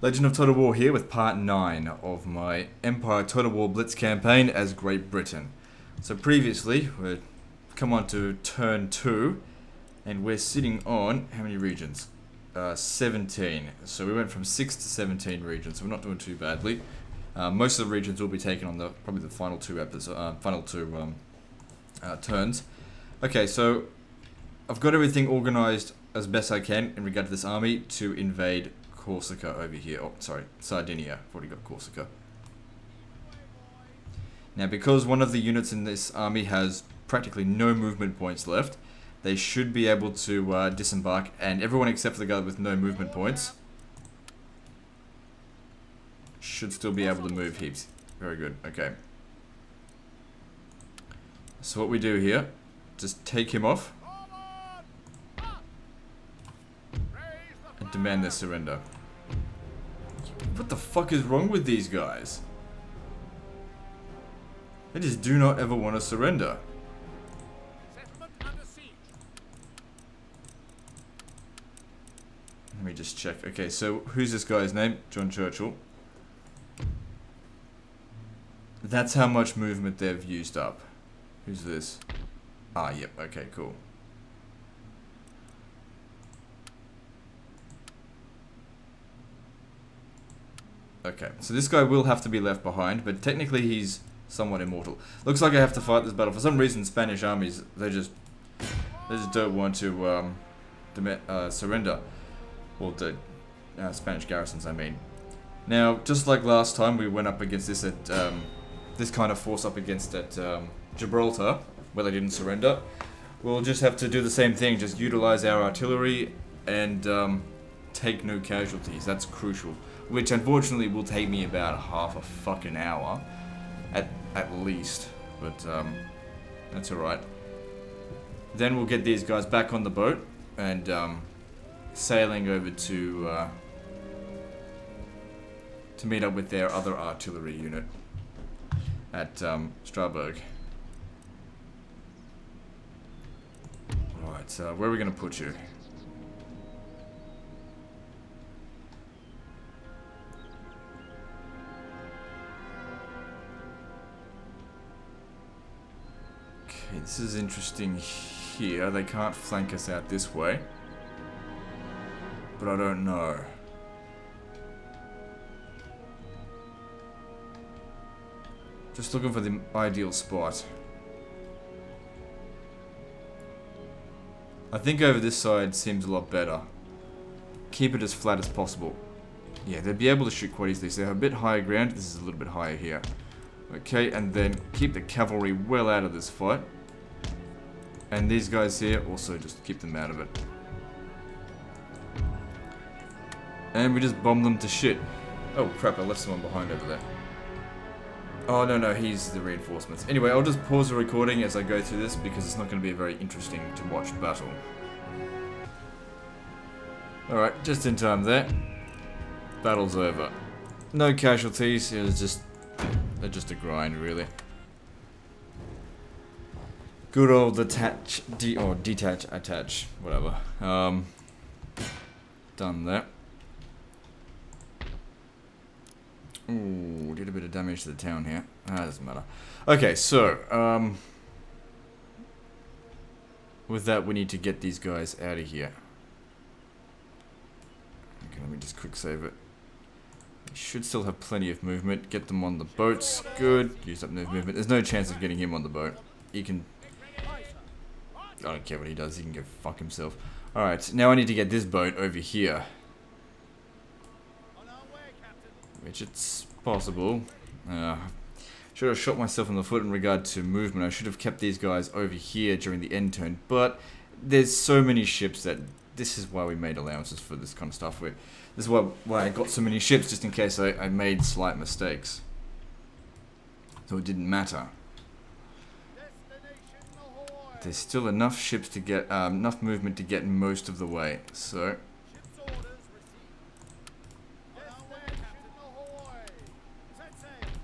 Legend of Total War here with part 9 of my Empire Total War Blitz Campaign as Great Britain. So previously, we've come on to turn 2, and we're sitting on, how many regions? 17. So we went from 6 to 17 regions, so we're not doing too badly. Most of the regions will be taken on probably the final two turns. Okay, so I've got everything organised as best I can in regard to this army to invade Corsica over here. Oh, sorry, Sardinia. I've already got Corsica. Now, because one of the units in this army has practically no movement points left, they should be able to disembark, and everyone except for the guy with no movement points should still be able to move heaps. Very good. Okay. So what we do here, just take him off and demand their surrender. What the fuck is wrong with these guys? They just do not ever want to surrender. Let me just check. Okay, so who's this guy's name? John Churchill. That's how much movement they've used up. Who's this? Ah, yep. Okay, cool. Okay, so this guy will have to be left behind, but technically he's somewhat immortal. Looks like I have to fight this battle. For some reason, Spanish armies, they just don't want to surrender. Well, the Spanish garrisons, I mean. Now, just like last time, we went up against this at this kind of force up against at Gibraltar, where they didn't surrender. We'll just have to do the same thing, just utilize our artillery and take no casualties. That's crucial. Which unfortunately will take me about half a fucking hour, at least, but that's alright. Then we'll get these guys back on the boat and sailing over to meet up with their other artillery unit at Strasbourg. Alright, so where are we going to put you? Okay, this is interesting here. They can't flank us out this way. But I don't know. Just looking for the ideal spot. I think over this side seems a lot better. Keep it as flat as possible. Yeah, they'd be able to shoot quite easily. So they have a bit higher ground. This is a little bit higher here. Okay, and then keep the cavalry well out of this fight. And these guys here, also just keep them out of it. And we just bomb them to shit. Oh crap, I left someone behind over there. Oh no, he's the reinforcements. Anyway, I'll just pause the recording as I go through this because it's not going to be a very interesting to watch battle. Alright, just in time there. Battle's over. No casualties, it was just a grind, really. Good old detach, attach, whatever. Done that. Ooh, did a bit of damage to the town here. Ah, doesn't matter. Okay, so, with that, we need to get these guys out of here. Okay, let me just quick save it. Should still have plenty of movement. Get them on the boats. Good. Use up no movement. There's no chance of getting him on the boat. He can... I don't care what he does. He can go fuck himself. Alright, now I need to get this boat over here. Which it's possible. Should have shot myself in the foot in regard to movement. I should have kept these guys over here during the end turn. But there's so many ships that... This is why we made allowances for this kind of stuff. This is why I got so many ships, just in case I made slight mistakes. So it didn't matter. There's still enough ships to get, enough movement to get most of the way. So...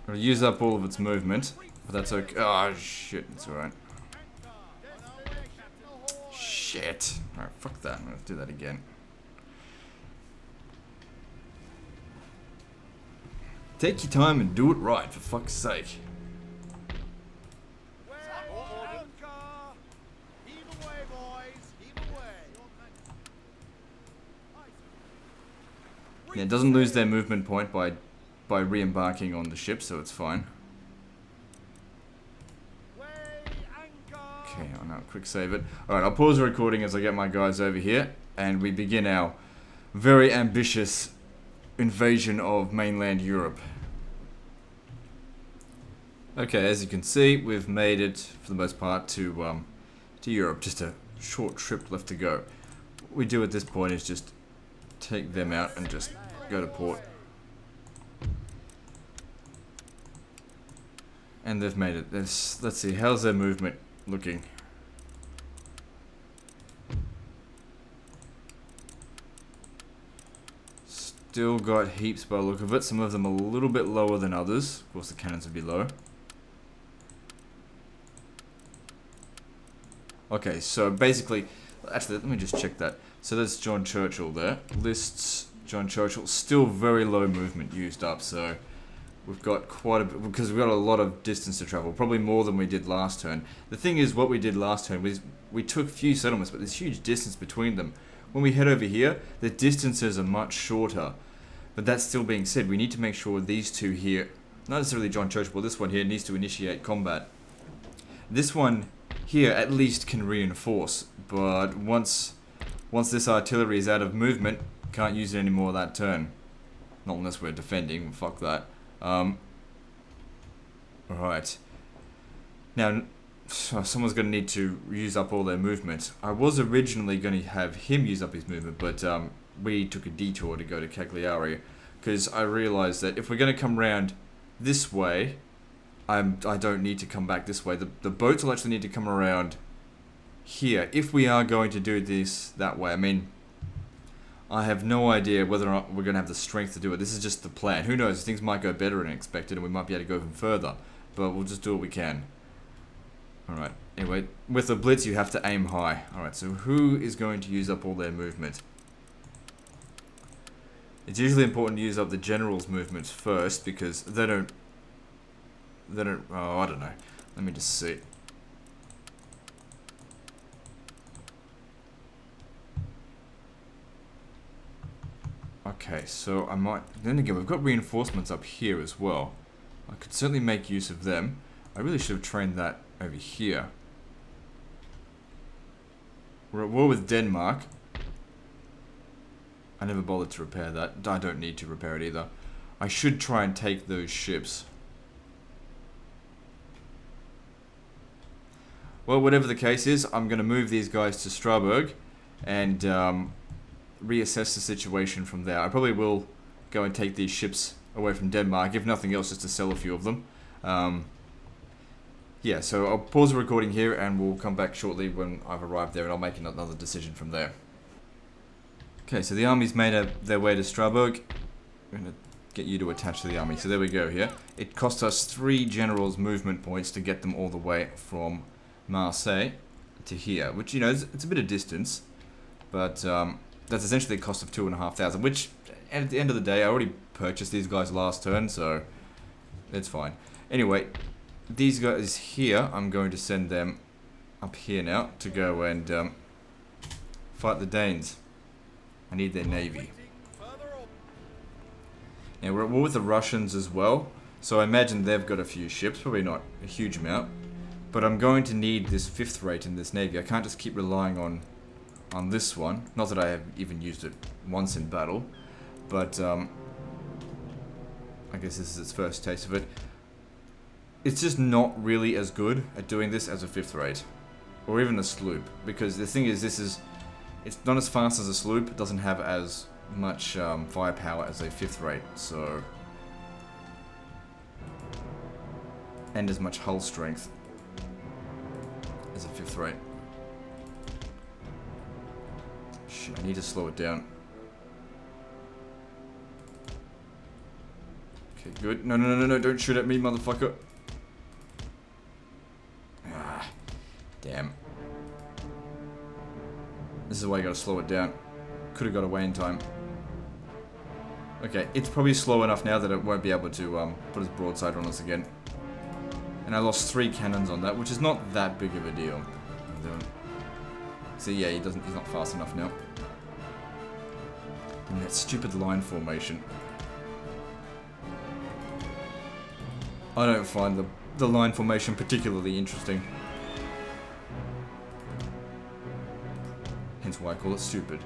I'll use up all of its movement, but that's okay. Oh shit, it's alright. Shit. Alright, fuck that. I'm gonna do that again. Take your time and do it right, for fuck's sake. Yeah, it doesn't lose their movement point by re-embarking on the ship, so it's fine. Okay, I'll now quick save it. Alright, I'll pause the recording as I get my guys over here, and we begin our very ambitious invasion of mainland Europe. Okay, as you can see, we've made it, for the most part, to Europe. Just a short trip left to go. What we do at this point is just take them out and just go to port. And they've made it. Let's see, how's their movement looking? Still got heaps by the look of it. Some of them a little bit lower than others. Of course, the cannons would be low. Okay, so basically, actually, let me just check that. So that's John Churchill there. Lists John Churchill. Still very low movement used up, so we've got quite a bit, because we've got a lot of distance to travel. Probably more than we did last turn. The thing is, what we did last turn was we took few settlements, but there's huge distance between them. When we head over here, the distances are much shorter. But that still being said, we need to make sure these two here, not necessarily John Churchill, but this one here needs to initiate combat. This one here at least can reinforce, but once this artillery is out of movement, can't use it anymore that turn. Not unless we're defending, fuck that. Alright. Now, someone's going to need to use up all their movement. I was originally going to have him use up his movement, but we took a detour to go to Cagliari, because I realized that if we're going to come round this way, I don't need to come back this way. The boats will actually need to come around here if we are going to do this that way. I mean, I have no idea whether or not we're going to have the strength to do it. This is just the plan. Who knows? Things might go better than expected, and we might be able to go even further. But we'll just do what we can. Alright, anyway, with a blitz you have to aim high. Alright, so who is going to use up all their movement? It's usually important to use up the general's movements first, because they don't, oh, I don't know. Let me just see. Okay, so I might, then again, we've got reinforcements up here as well. I could certainly make use of them. I really should have trained that over here. We're at war with Denmark. I never bothered to repair that. I don't need to repair it either. I should try and take those ships. Well, whatever the case is, I'm going to move these guys to Strasbourg and reassess the situation from there. I probably will go and take these ships away from Denmark, if nothing else, just to sell a few of them. Yeah, so I'll pause the recording here and we'll come back shortly when I've arrived there, and I'll make another decision from there. Okay, so the army's made their way to Strasbourg. I'm going to get you to attach to the army. So there we go here. It cost us 3 generals' movement points to get them all the way from Marseille to here, which, you know, it's a bit of distance, but that's essentially a cost of 2,500, which at the end of the day, I already purchased these guys last turn, so it's fine. Anyway, these guys here, I'm going to send them up here now to go and fight the Danes. I need their navy. Now we're at war with the Russians as well, so I imagine they've got a few ships, probably not a huge amount, but I'm going to need this 5th rate in this navy. I can't just keep relying on this one. Not that I have even used it once in battle, but I guess this is its first taste of it. It's just not really as good at doing this as a 5th rate, or even a sloop, because the thing is, it's not as fast as a sloop. It doesn't have as much firepower as a 5th rate, so, and as much hull strength as a 5th rate. Shit, I need to slow it down. Okay, good. No, don't shoot at me, motherfucker. Ah, damn. This is why you gotta slow it down. Could have got away in time. Okay, it's probably slow enough now that it won't be able to put its broadside on us again. And I lost 3 cannons on that, which is not that big of a deal. So yeah, he's not fast enough now. And that stupid line formation. I don't find the line formation particularly interesting. Hence why I call it stupid.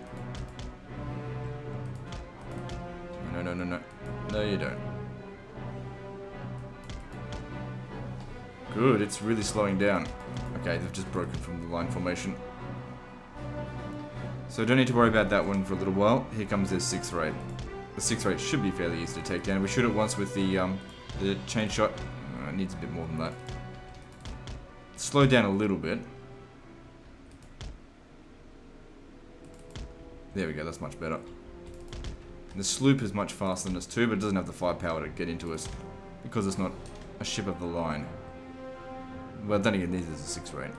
No. No, you don't. Good, it's really slowing down. Okay, they've just broken from the line formation. So don't need to worry about that one for a little while. Here comes their 6th rate. The 6th rate should be fairly easy to take down. We shoot it once with the chain shot. It needs a bit more than that. Slow down a little bit. There we go, that's much better. The sloop is much faster than us too, but it doesn't have the firepower to get into us because it's not a ship of the line. Well, then again, this is a 6th rate.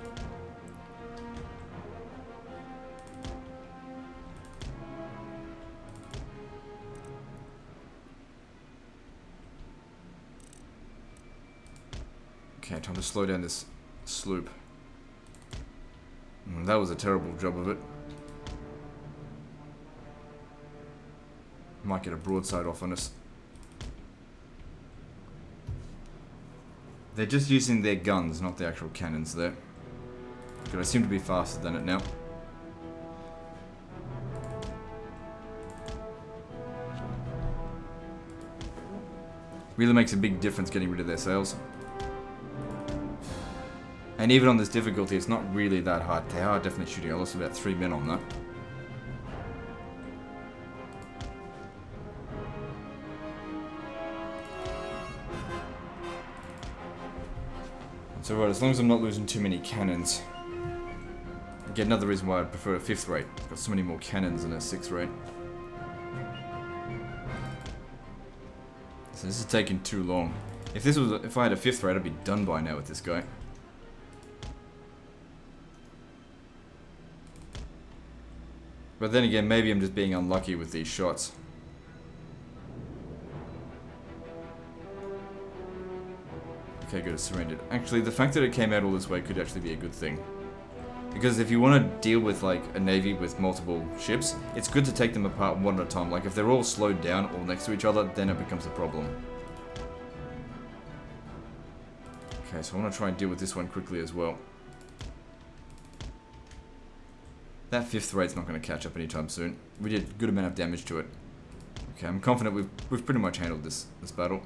Okay, time to slow down this sloop. That was a terrible job of it. Might get a broadside off on us. They're just using their guns, not the actual cannons there. But I seem to be faster than it now. Really makes a big difference getting rid of their sails. And even on this difficulty, it's not really that hard. They are definitely shooting. I lost about 3 men on that. It's alright, as long as I'm not losing too many cannons. Again, another reason why I prefer a 5th rate. I've got so many more cannons than a 6th rate. So this is taking too long. If I had a 5th rate, I'd be done by now with this guy. But then again, maybe I'm just being unlucky with these shots. Okay, good, it's surrendered. Actually, the fact that it came out all this way could actually be a good thing. Because if you want to deal with, like, a navy with multiple ships, it's good to take them apart one at a time. Like, if they're all slowed down, all next to each other, then it becomes a problem. Okay, so I want to try and deal with this one quickly as well. That 5th rate's not going to catch up anytime soon. We did a good amount of damage to it. Okay, I'm confident we've pretty much handled this battle.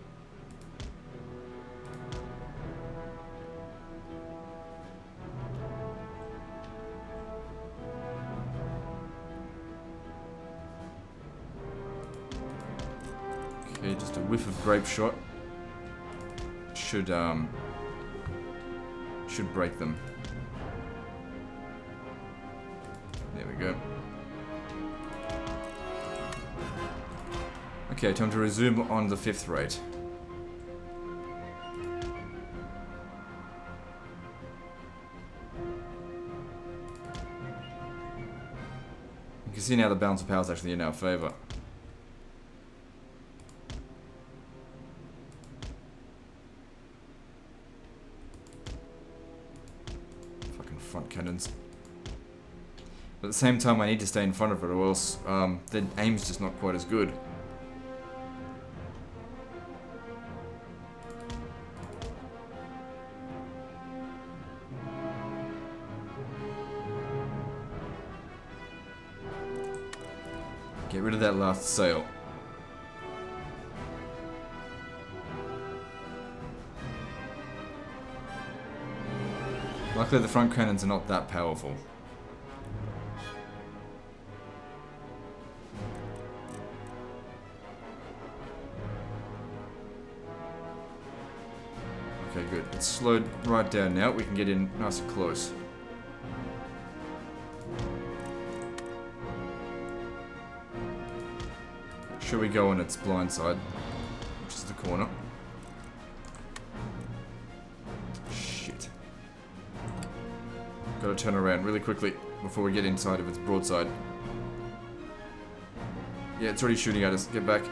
Okay, just a whiff of grape shot should break them. There we go. Okay, time to resume on the 5th rate. You can see now the balance of power is actually in our favour. Fucking front cannons. But at the same time, I need to stay in front of it, or else the aim's just not quite as good. Get rid of that last sail. Luckily, the front cannons are not that powerful. Okay, good. It's slowed right down now. We can get in nice and close. Should we go on its blind side, which is the corner? Shit. Gotta turn around really quickly before we get inside of its broadside. Yeah, it's already shooting at us. Get back.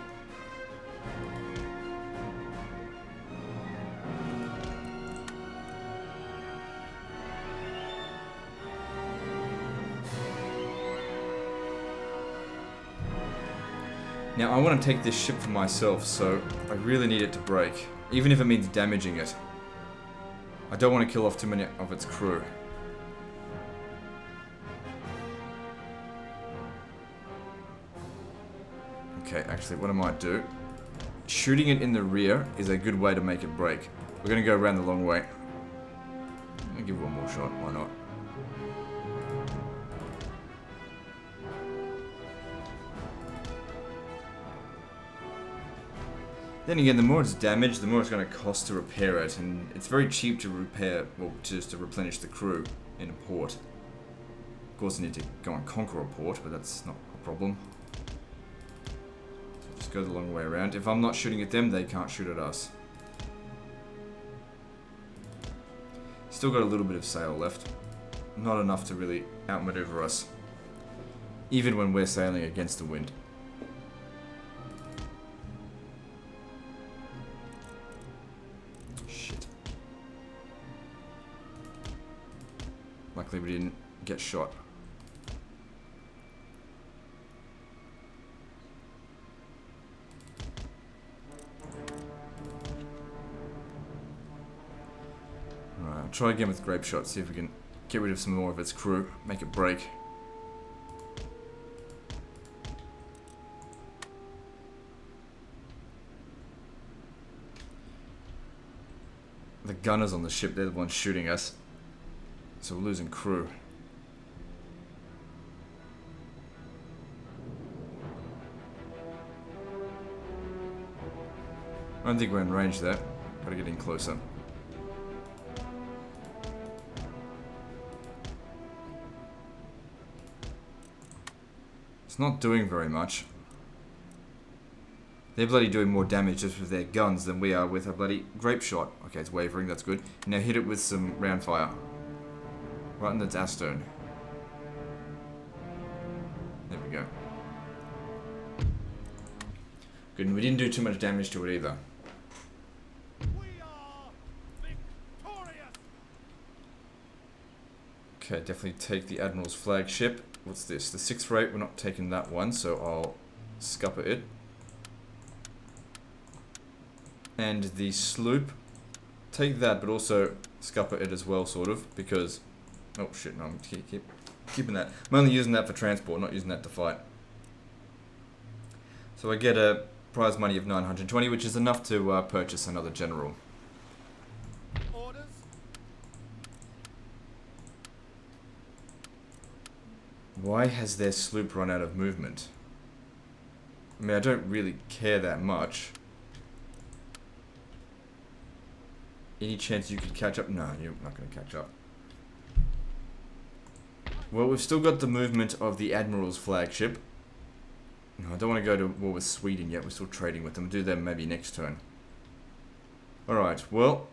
Now I want to take this ship for myself, so I really need it to break. Even if it means damaging it. I don't want to kill off too many of its crew. Okay, actually what I might do, shooting it in the rear is a good way to make it break. We're going to go around the long way. I'll give it one more shot, why not? Then again, the more it's damaged, the more it's going to cost to repair it, and it's very cheap to repair, well, just to replenish the crew in a port. Of course, I need to go and conquer a port, but that's not a problem. So just go the long way around. If I'm not shooting at them, they can't shoot at us. Still got a little bit of sail left. Not enough to really outmaneuver us, even when we're sailing against the wind. Luckily we didn't get shot. Alright, I'll try again with grape shot, see if we can get rid of some more of its crew, make it break. The gunners on the ship, they're the ones shooting us. So we're losing crew. I don't think we're in range there. Gotta get in closer. It's not doing very much. They're bloody doing more damage just with their guns than we are with a bloody grape shot. Okay, it's wavering, that's good. Now hit it with some round fire. Right in the dash stone. There we go. Good, and we didn't do too much damage to it either. We are victorious. Okay, definitely take the Admiral's flagship. What's this? The 6th rate, we're not taking that one, so I'll scupper it. And the sloop, take that, but also scupper it as well, sort of, because... Oh shit, no, I'm keeping that. I'm only using that for transport, not using that to fight. So I get a prize money of 920, which is enough to purchase another general. Orders. Why has their sloop run out of movement? I mean, I don't really care that much. Any chance you could catch up? No, you're not going to catch up. Well, we've still got the movement of the Admiral's flagship. No, I don't want to go to war with Sweden yet. We're still trading with them. We'll do them maybe next turn. Alright, well,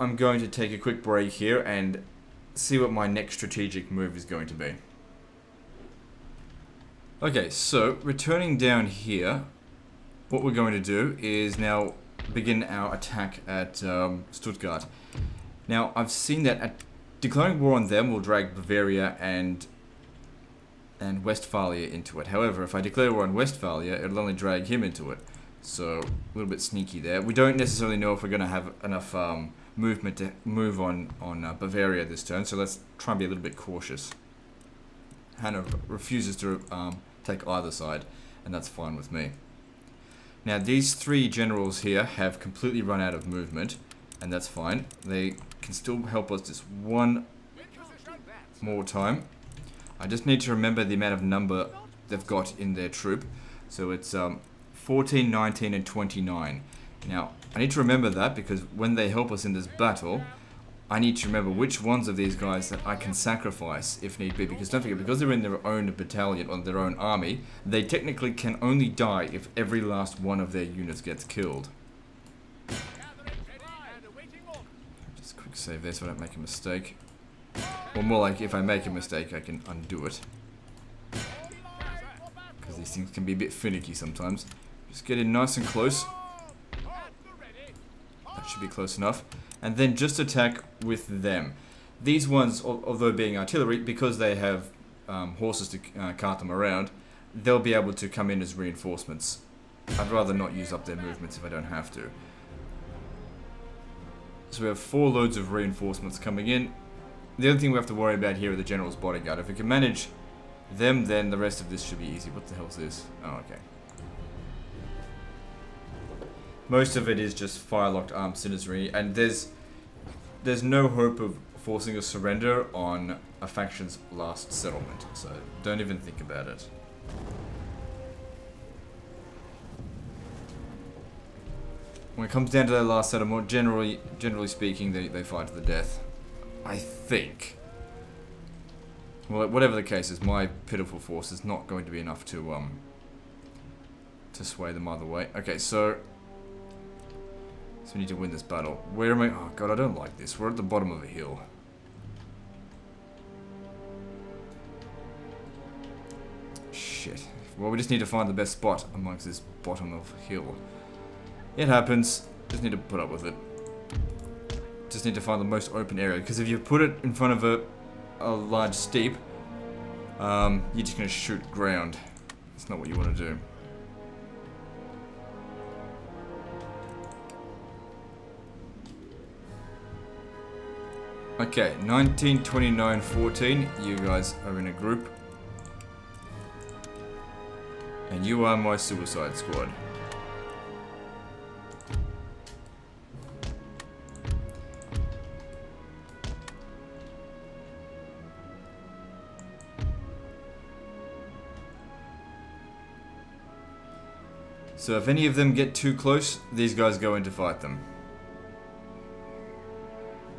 I'm going to take a quick break here and see what my next strategic move is going to be. Okay, so returning down here, what we're going to do is now begin our attack at Stuttgart. Now, I've seen that declaring war on them will drag Bavaria and Westphalia into it. However, if I declare war on Westphalia, it'll only drag him into it. So, a little bit sneaky there. We don't necessarily know if we're going to have enough movement to move on Bavaria this turn, so let's try and be a little bit cautious. Hanover refuses to take either side, and that's fine with me. Now, these 3 generals here have completely run out of movement, and that's fine. They can still help us just one more time. I just need to remember the amount of number they've got in their troop. So it's 14, 19, and 29. Now, I need to remember that because when they help us in this battle, I need to remember which ones of these guys that I can sacrifice if need be. Because don't forget, because they're in their own battalion or their own army, they technically can only die if every last one of their units gets killed. Just quick save there so I don't make a mistake. Or more like, if I make a mistake, I can undo it. Because these things can be a bit finicky sometimes. Just get in nice and close. That should be close enough. And then just attack with them. These ones, although being artillery, because they have horses to cart them around, they'll be able to come in as reinforcements. I'd rather not use up their movements if I don't have to. So we have 4 loads of reinforcements coming in. The other thing we have to worry about here are the General's Bodyguard. If we can manage them, then the rest of this should be easy. What the hell is this? Oh, okay. Most of it is just fire-locked armed citizenry, and there's no hope of forcing a surrender on a faction's last settlement, so don't even think about it. When it comes down to their last settlement, generally speaking, they fight to the death. I think. Well, whatever the case is, my pitiful force is not going to be enough to sway them either way. Okay, so we need to win this battle. Where am I? Oh god, I don't like this. We're at the bottom of a hill. Shit. Well, we just need to find the best spot amongst this bottom of hill. It happens. Just need to put up with it. Just need to find the most open area. Because if you put it in front of a large steep, you're just going to shoot ground. That's not what you want to do. Okay, 1929-14. You guys are in a group. And you are my suicide squad. So if any of them get too close, these guys go in to fight them.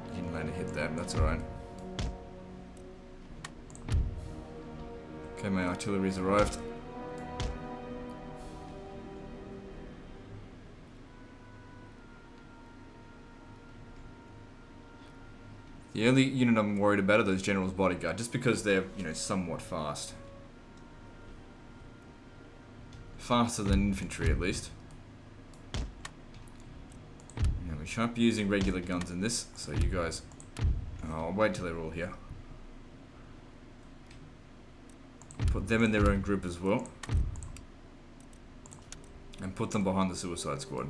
You didn't land a hit there, that's alright. Okay, my artillery's arrived. The only unit I'm worried about are those General's Bodyguard, just because they're, you know, somewhat fast. Faster than infantry, at least. Now, we shan't be using regular guns in this, so you guys... I'll wait till they're all here. Put them in their own group as well. And put them behind the suicide squad.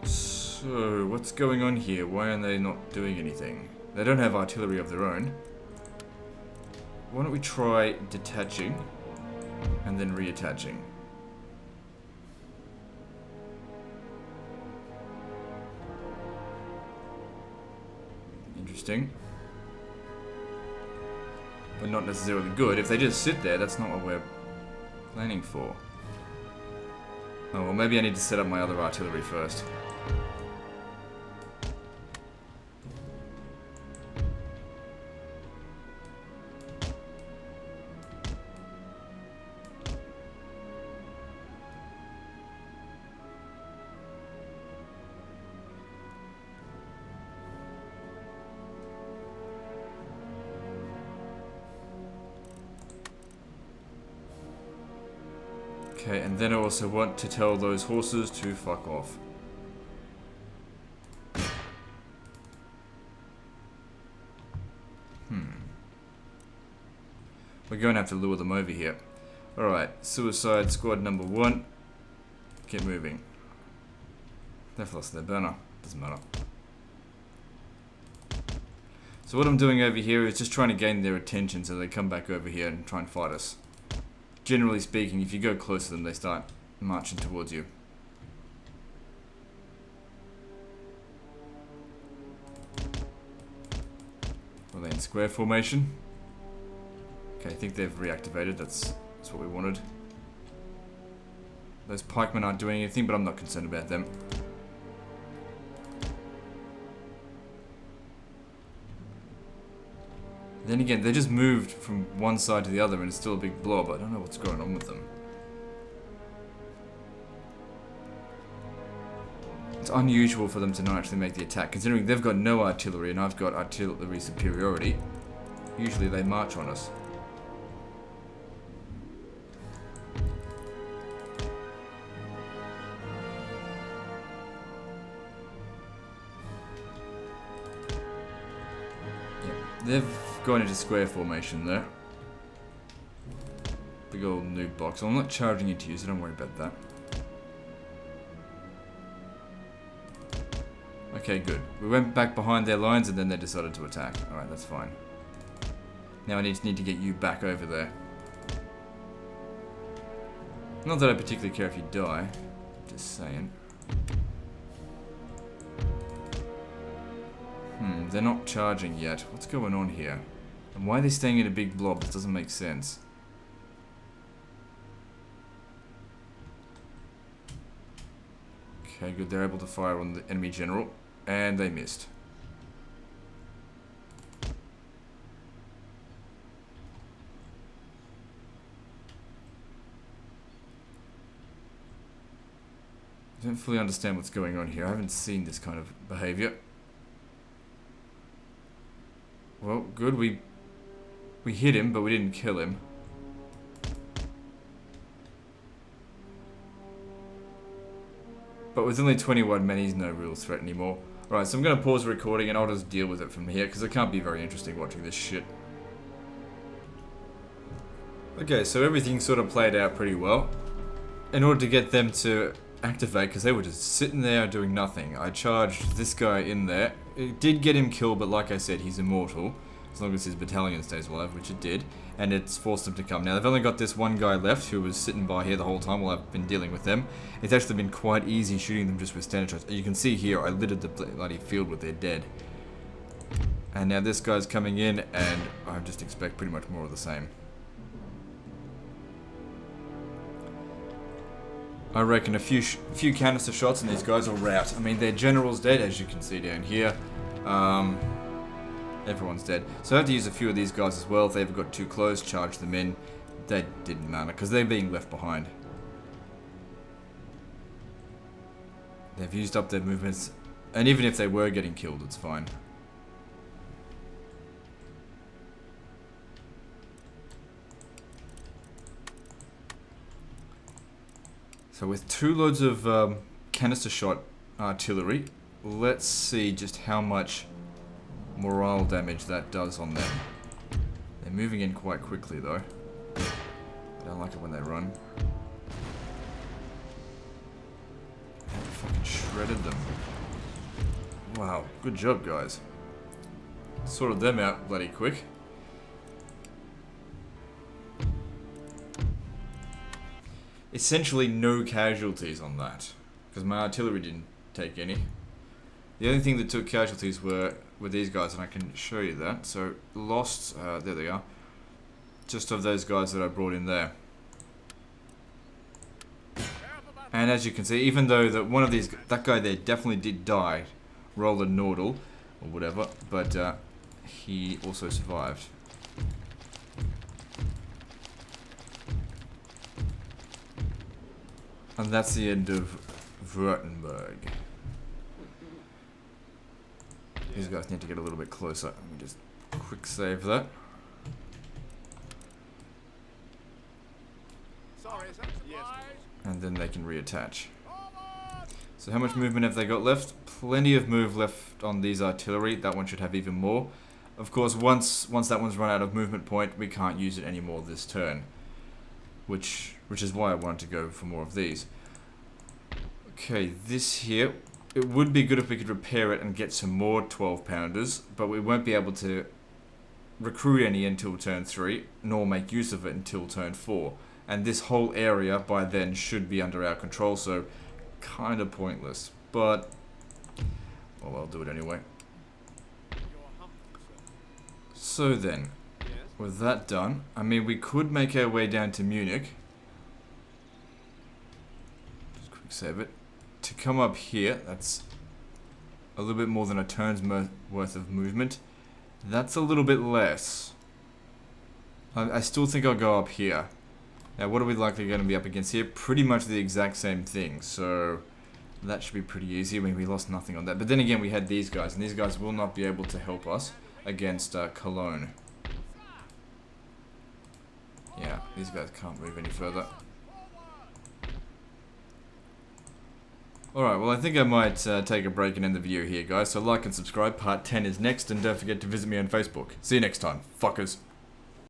So, what's going on here? Why are they not doing anything? They don't have artillery of their own. Why don't we try detaching and then reattaching? Interesting. But not necessarily good. If they just sit there, that's not what we're planning for. Oh, well, maybe I need to set up my other artillery first. Okay, and then I also want to tell those horses to fuck off. We're going to have to lure them over here. Alright, suicide squad number 1. Get moving. They've lost their burner. Doesn't matter. So what I'm doing over here is just trying to gain their attention so they come back over here and try and fight us. Generally speaking, if you go close to them, they start marching towards you. Are they in square formation? Okay, I think they've reactivated. That's what we wanted. Those pikemen aren't doing anything, but I'm not concerned about them. Then again, they just moved from one side to the other and it's still a big blob. I don't know what's going on with them. It's unusual for them to not actually make the attack, considering they've got no artillery and I've got artillery superiority. Usually they march on us. Yep, they've gone into square formation there. Big old noob box. I'm not charging into you, so don't worry about that. Okay, good. We went back behind their lines and then they decided to attack. Alright, that's fine. Now I need to get you back over there. Not that I particularly care if you die. Just saying. They're not charging yet. What's going on here? And why are they staying in a big blob? This doesn't make sense. Okay, good. They're able to fire on the enemy general. And they missed. I don't fully understand what's going on here. I haven't seen this kind of behavior. Well, good. We hit him, but we didn't kill him. But with only 21 men, he's no real threat anymore. Alright, so I'm going to pause the recording and I'll just deal with it from here, because it can't be very interesting watching this shit. Okay, so everything sort of played out pretty well. In order to get them to activate, because they were just sitting there doing nothing, I charged this guy in there. It did get him killed, but like I said, he's immortal. As long as his battalion stays alive, which it did. And it's forced them to come. Now, they've only got this one guy left who was sitting by here the whole time while I've been dealing with them. It's actually been quite easy shooting them just with standard shots. You can see here, I littered the bloody field with their dead. And now this guy's coming in, and I just expect pretty much more of the same. I reckon a few canister shots and these guys will rout. I mean, their general's dead, as you can see down here. Everyone's dead. So I have to use a few of these guys as well. If they ever got too close, charge them in. That didn't matter, because they're being left behind. They've used up their movements. And even if they were getting killed, it's fine. So with 2 loads of canister shot artillery, let's see just how much morale damage that does on them. They're moving in quite quickly though. I don't like it when they run. I fucking shredded them. Wow, good job guys. Sorted them out bloody quick. Essentially no casualties on that, because my artillery didn't take any. The only thing that took casualties were these guys, and I can show you that. So lost, there they are, just of those guys that I brought in there. And as you can see, even though that guy there definitely did die, roll a Nordal or whatever, but he also survived. And that's the end of Württemberg. These guys need to get a little bit closer. Let me just quick save that. Sorry, is that supplies? And then they can reattach. So how much movement have they got left? Plenty of move left on these artillery. That one should have even more. Of course, once that one's run out of movement point, we can't use it anymore this turn. Which is why I wanted to go for more of these. Okay, this here, it would be good if we could repair it and get some more 12-pounders, but we won't be able to recruit any until turn 3, nor make use of it until turn 4. And this whole area by then should be under our control, so kind of pointless. But, well, I'll do it anyway. So then, with that done, I mean, we could make our way down to Munich. Just quick save it. To come up here, that's a little bit more than a turn's worth of movement. That's a little bit less. I still think I'll go up here. Now, what are we likely going to be up against here? Pretty much the exact same thing, so that should be pretty easy. I mean, we lost nothing on that. But then again, we had these guys, and these guys will not be able to help us against Cologne. These guys can't move any further. Alright, well I think I might take a break and end the video here, guys. So like and subscribe. Part 10 is next, and don't forget to visit me on Facebook. See you next time, fuckers.